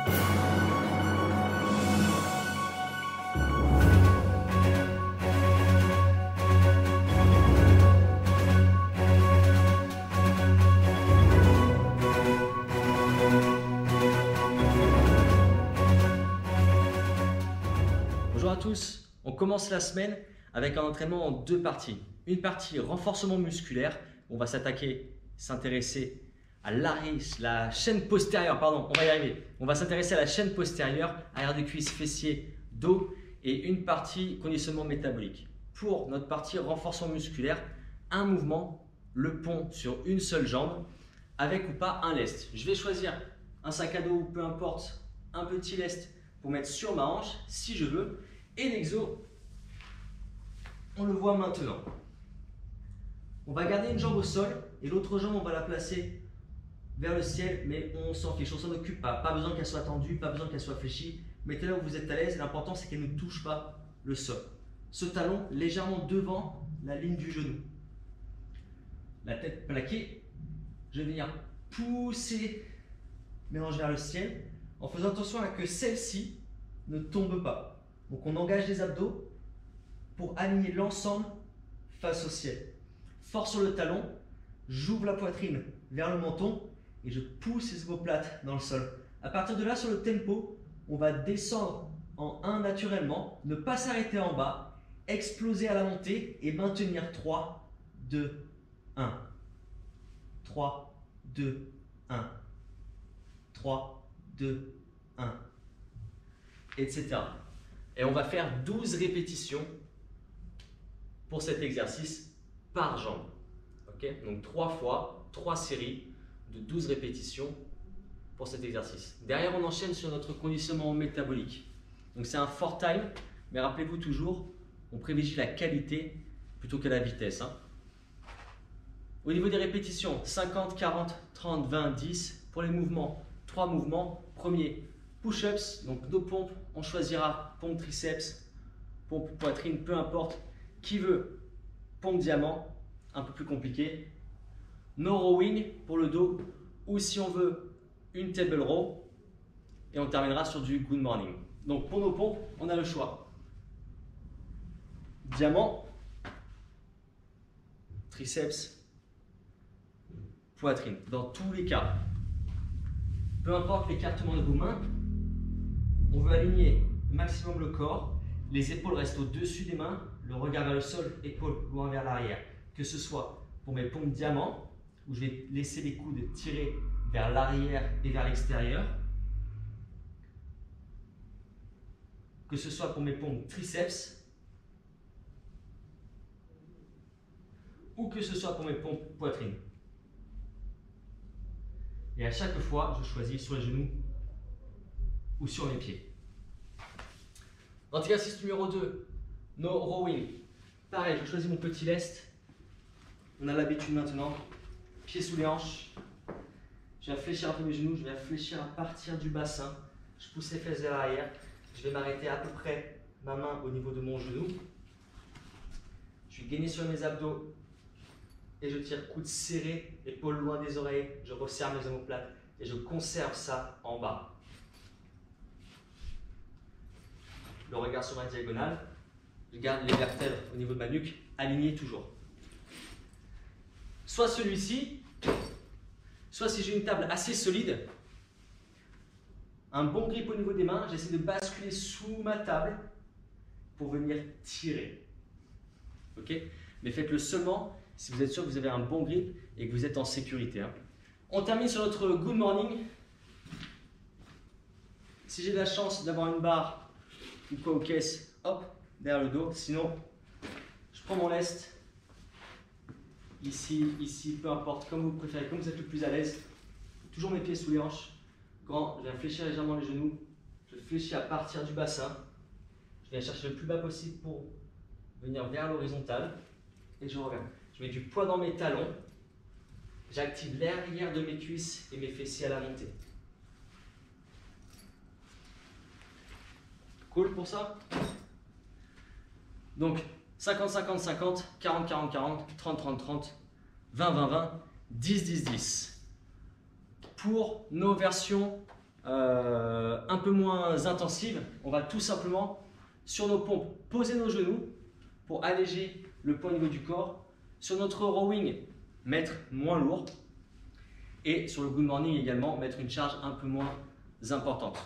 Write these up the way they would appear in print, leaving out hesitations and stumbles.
Bonjour à tous, on commence la semaine avec un entraînement en deux parties. Une partie renforcement musculaire, on va s'intéresser à la chaîne postérieure, pardon, on va y arriver. On va s'intéresser à la chaîne postérieure, arrière des cuisses, fessiers, dos et une partie conditionnement métabolique. Pour notre partie renforcement musculaire, un mouvement, le pont sur une seule jambe, avec ou pas un lest. Je vais choisir un sac à dos ou peu importe, un petit lest pour mettre sur ma hanche si je veux. Et l'exo, on le voit maintenant. On va garder une jambe au sol et l'autre jambe, on va la placer vers le ciel, mais on s'en fiche, on s'en occupe pas. Pas besoin qu'elle soit tendue, pas besoin qu'elle soit fléchie. Mettez-la où vous êtes à l'aise. L'important, c'est qu'elle ne touche pas le sol. Ce talon légèrement devant la ligne du genou. La tête plaquée. Je vais venir pousser mes hanches vers le ciel en faisant attention à que celle-ci ne tombe pas. Donc on engage les abdos pour aligner l'ensemble face au ciel. Fort sur le talon, j'ouvre la poitrine vers le menton et je pousse les omoplates dans le sol. À partir de là, sur le tempo, on va descendre en 1 naturellement, ne pas s'arrêter en bas, exploser à la montée et maintenir 3, 2, 1. 3, 2, 1. 3, 2, 1. Etc. Et on va faire 12 répétitions pour cet exercice par jambe. Okay? Donc 3 fois, 3 séries de 12 répétitions pour cet exercice. Derrière, on enchaîne sur notre conditionnement métabolique. Donc c'est un fort time, mais rappelez-vous toujours, on privilégie la qualité plutôt que la vitesse. Hein. Au niveau des répétitions, 50, 40, 30, 20, 10. Pour les mouvements, 3 mouvements. Premier, push-ups, donc nos pompes, on choisira pompe triceps, pompe poitrine, peu importe. Qui veut pompe diamant, un peu plus compliqué. No rowing pour le dos, ou si on veut une table row, et on terminera sur du good morning. Donc pour nos pompes, on a le choix. Diamant, triceps, poitrine. Dans tous les cas, peu importe l'écartement de vos mains, on veut aligner maximum le corps, les épaules restent au-dessus des mains, le regard vers le sol, épaules loin vers l'arrière. Que ce soit pour mes pompes diamant, où je vais laisser les coudes tirer vers l'arrière et vers l'extérieur. Que ce soit pour mes pompes triceps, ou que ce soit pour mes pompes poitrine. Et à chaque fois, je choisis sur les genoux ou sur mes pieds. Dans l'exercice numéro 2, no rowing. Pareil, je choisis mon petit lest. On a l'habitude maintenant. Pieds sous les hanches. Je viens fléchir un peu mes genoux. Je viens fléchir à partir du bassin. Je pousse les fesses vers l'arrière. Je vais m'arrêter à peu près ma main au niveau de mon genou. Je vais gainer sur mes abdos. Et je tire coude serré, épaules loin des oreilles. Je resserre mes omoplates. Et je conserve ça en bas. Le regard sur ma diagonale, je garde les vertèbres au niveau de ma nuque, alignées toujours. Soit celui-ci, soit si j'ai une table assez solide, un bon grip au niveau des mains, j'essaie de basculer sous ma table pour venir tirer. Ok? Mais faites-le seulement si vous êtes sûr que vous avez un bon grip et que vous êtes en sécurité. Hein. On termine sur notre good morning. Si j'ai la chance d'avoir une barre ou quoi aux caisses, hop, derrière le dos. Sinon, je prends mon lest, ici, peu importe, comme vous préférez, comme vous êtes le plus à l'aise. Toujours mes pieds sous les hanches. Grand, je viens fléchir légèrement les genoux. Je fléchis à partir du bassin. Je viens chercher le plus bas possible pour venir vers l'horizontale. Et je reviens. Je mets du poids dans mes talons. J'active l'arrière de mes cuisses et mes fessiers à la montée. Cool pour ça? Donc 50, 50, 50, 40, 40, 40, 30, 30, 30, 20, 20, 20, 10, 10, 10. Pour nos versions un peu moins intensive, on va tout simplement, sur nos pompes, poser nos genoux pour alléger le poids au niveau du corps. Sur notre rowing, mettre moins lourd. Et sur le good morning également, mettre une charge un peu moins importante.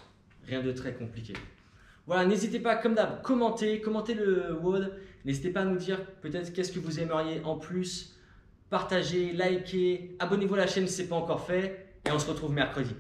Rien de très compliqué. Voilà, n'hésitez pas, comme d'hab, commentez le WOD. N'hésitez pas à nous dire peut-être qu'est-ce que vous aimeriez en plus. Partagez, likez, abonnez-vous à la chaîne si ce n'est pas encore fait. Et on se retrouve mercredi.